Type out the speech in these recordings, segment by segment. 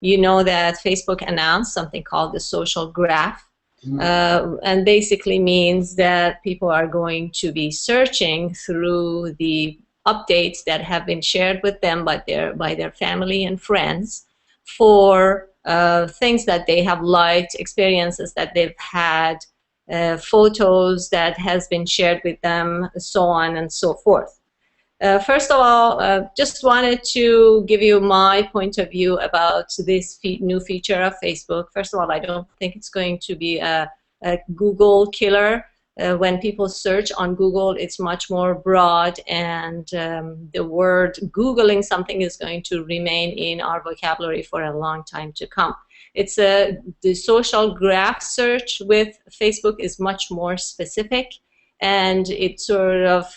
you know that Facebook announced something called the social graph. And basically means that people are going to be searching through the updates that have been shared with them by their family and friends for things that they have liked, experiences that they've had, photos that has been shared with them, so on and so forth. First of all, just wanted to give you my point of view about this new feature of Facebook. First of all, I don't think it's going to be a Google killer. When people search on Google, it's much more broad, and the word Googling something is going to remain in our vocabulary for a long time to come. It's the social graph search with Facebook is much more specific, and it sort of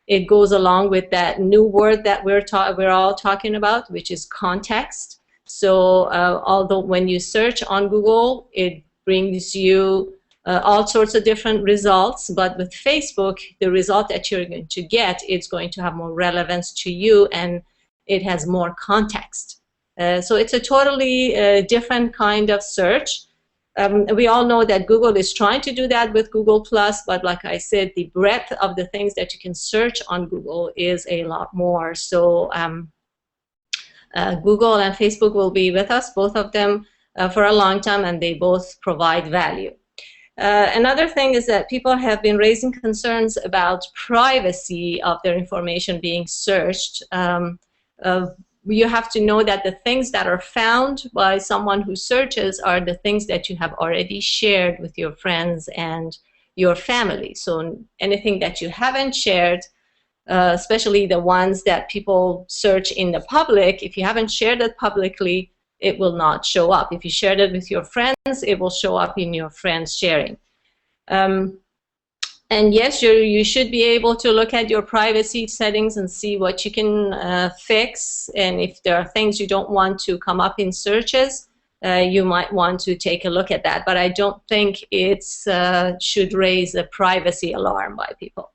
it goes along with that new word that we're all talking about, which is context. So although when you search on Google, it brings you all sorts of different results, but with Facebook, the result that you're going to get is going to have more relevance to you, and it has more context. So it's a totally different kind of search. We all know that Google is trying to do that with Google+, but like I said, the breadth of the things that you can search on Google is a lot more. So Google and Facebook will be with us, both of them, for a long time, and they both provide value. Another thing is that people have been raising concerns about privacy of their information being searched. You have to know that the things that are found by someone who searches are the things that you have already shared with your friends and your family. So anything that you haven't shared, especially the ones that people search in the public, if you haven't shared it publicly, it will not show up. If you shared it with your friends, it will show up in your friends sharing. And yes, you should be able to look at your privacy settings and see what you can fix. And if there are things you don't want to come up in searches, you might want to take a look at that. But I don't think it should raise a privacy alarm by people.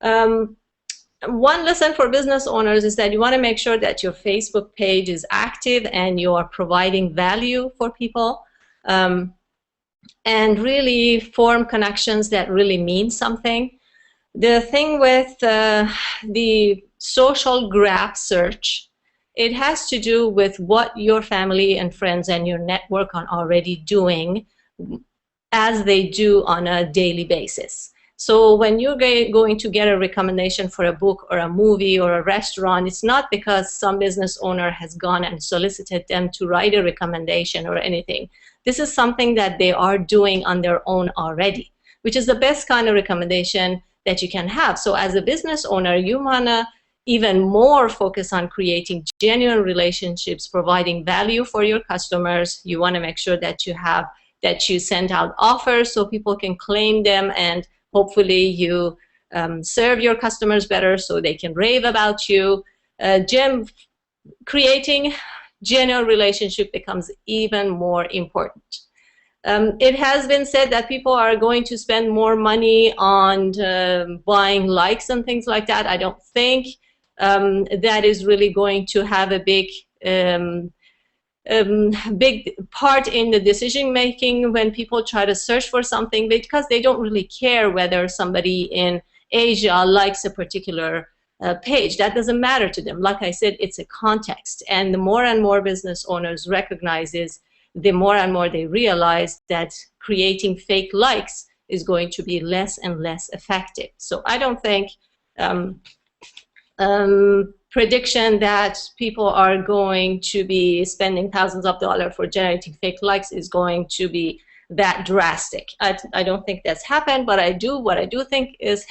One lesson for business owners is that you want to make sure that your Facebook page is active and you are providing value for people. And really form connections that really mean something. The thing with the social graph search, it has to do with what your family and friends and your network are already doing as they do on a daily basis. So when you're going to get a recommendation for a book or a movie or a restaurant, it's not because some business owner has gone and solicited them to write a recommendation or anything. This is something that they are doing on their own already, which is the best kind of recommendation that you can have. So as a business owner, you want to even more focus on creating genuine relationships, providing value for your customers. You want to make sure that you send out offers so people can claim them, and hopefully you serve your customers better so they can rave about you. Creating genuine relationship becomes even more important. It has been said that people are going to spend more money on buying likes and things like that. I don't think that is really going to have a big part in the decision making when people try to search for something, because they don't really care whether somebody in Asia likes a particular page. That doesn't matter to them. Like I said, it's a context, and the more and more business owners recognizes, the more and more they realize that creating fake likes is going to be less and less effective. So I don't think prediction that people are going to be spending thousands of dollars for generating fake likes is going to be that drastic. I don't think that's happened, but what I do think is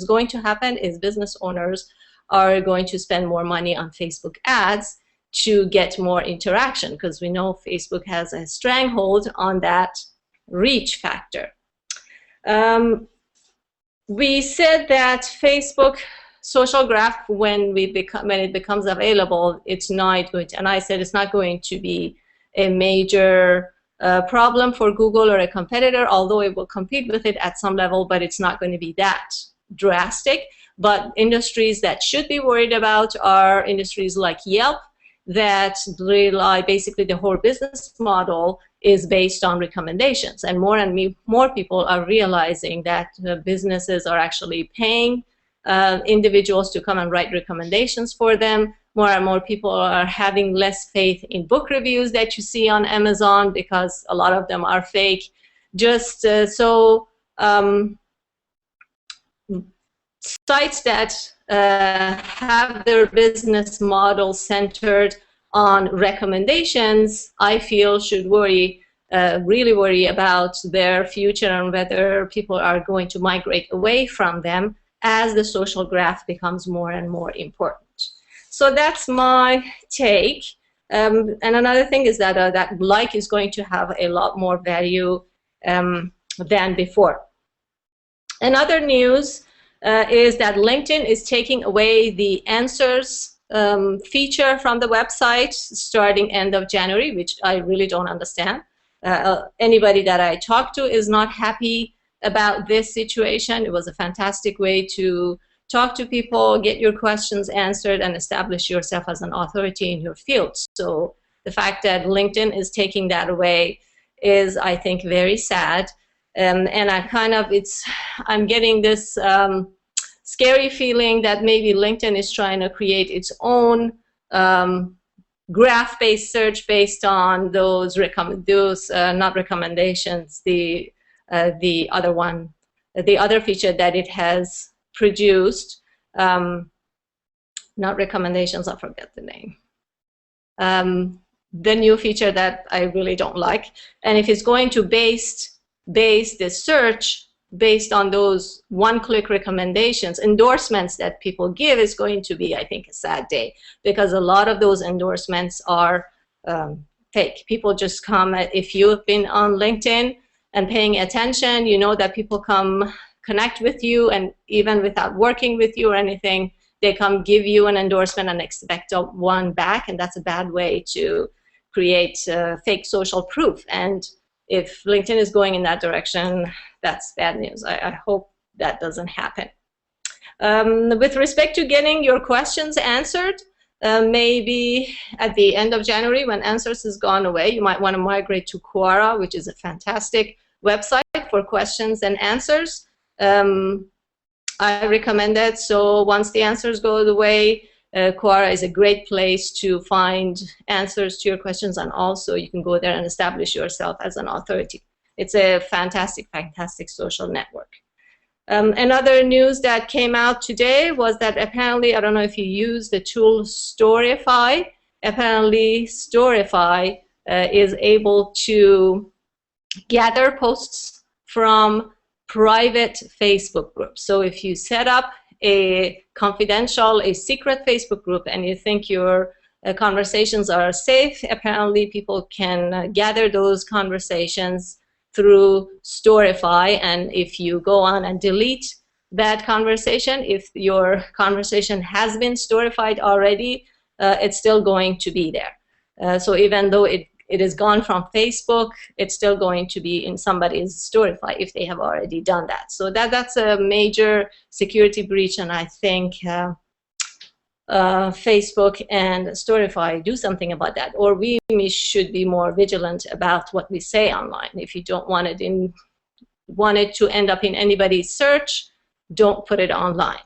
going to happen is business owners are going to spend more money on Facebook ads to get more interaction, because we know Facebook has a stranglehold on that reach factor. We said that Facebook social graph, when it becomes available, it's not good, and I said it's not going to be a major problem for Google or a competitor, although it will compete with it at some level, but it's not going to be that drastic. But industries that should be worried about are industries like Yelp. that rely, basically the whole business model is based on recommendations. And more people are realizing that businesses are actually paying individuals to come and write recommendations for them. More and more people are having less faith in book reviews that you see on Amazon, because a lot of them are fake. Just sites that have their business model centered on recommendations, I feel should worry, really worry about their future and whether people are going to migrate away from them as the social graph becomes more and more important. So that's my take. And another thing is that that like is going to have a lot more value than before. Another news is that LinkedIn is taking away the answers feature from the website starting end of January, which I really don't understand. Anybody that I talked to is not happy about this situation. It was a fantastic way to talk to people, get your questions answered, and establish yourself as an authority in your field. So the fact that LinkedIn is taking that away is, I think, very sad. And I'm getting this scary feeling that maybe LinkedIn is trying to create its own graph-based search based on those not recommendations, the other one, the other feature that it has produced, not recommendations, I forget the name. The new feature that I really don't like. And if it's going to base the search based on those one-click recommendations, endorsements that people give, is going to be, I think, a sad day, because a lot of those endorsements are fake. People just come, if you've been on LinkedIn and paying attention, you know that people come connect with you, and even without working with you or anything, they come give you an endorsement and expect one back, and that's a bad way to create fake social proof. And if LinkedIn is going in that direction, that's bad news. I hope that doesn't happen. With respect to getting your questions answered, maybe at the end of January, when Answers has gone away, you might want to migrate to Quora, which is a fantastic website for questions and answers. I recommend it. So once the answers go away, Quora is a great place to find answers to your questions, and also you can go there and establish yourself as an authority. It's a fantastic, fantastic social network. Another news that came out today was that apparently, I don't know if you use the tool Storify, apparently Storify is able to gather posts from private Facebook groups. So if you set up a confidential, a secret Facebook group, and you think your conversations are safe, apparently people can gather those conversations through Storify. And if you go on and delete that conversation, if your conversation has been storified already, it's still going to be there. So even though it is gone from Facebook, it's still going to be in somebody's Storify if they have already done that. So that's a major security breach, and I think Facebook and Storify do something about that. Or we should be more vigilant about what we say online. If you don't want it to end up in anybody's search, don't put it online.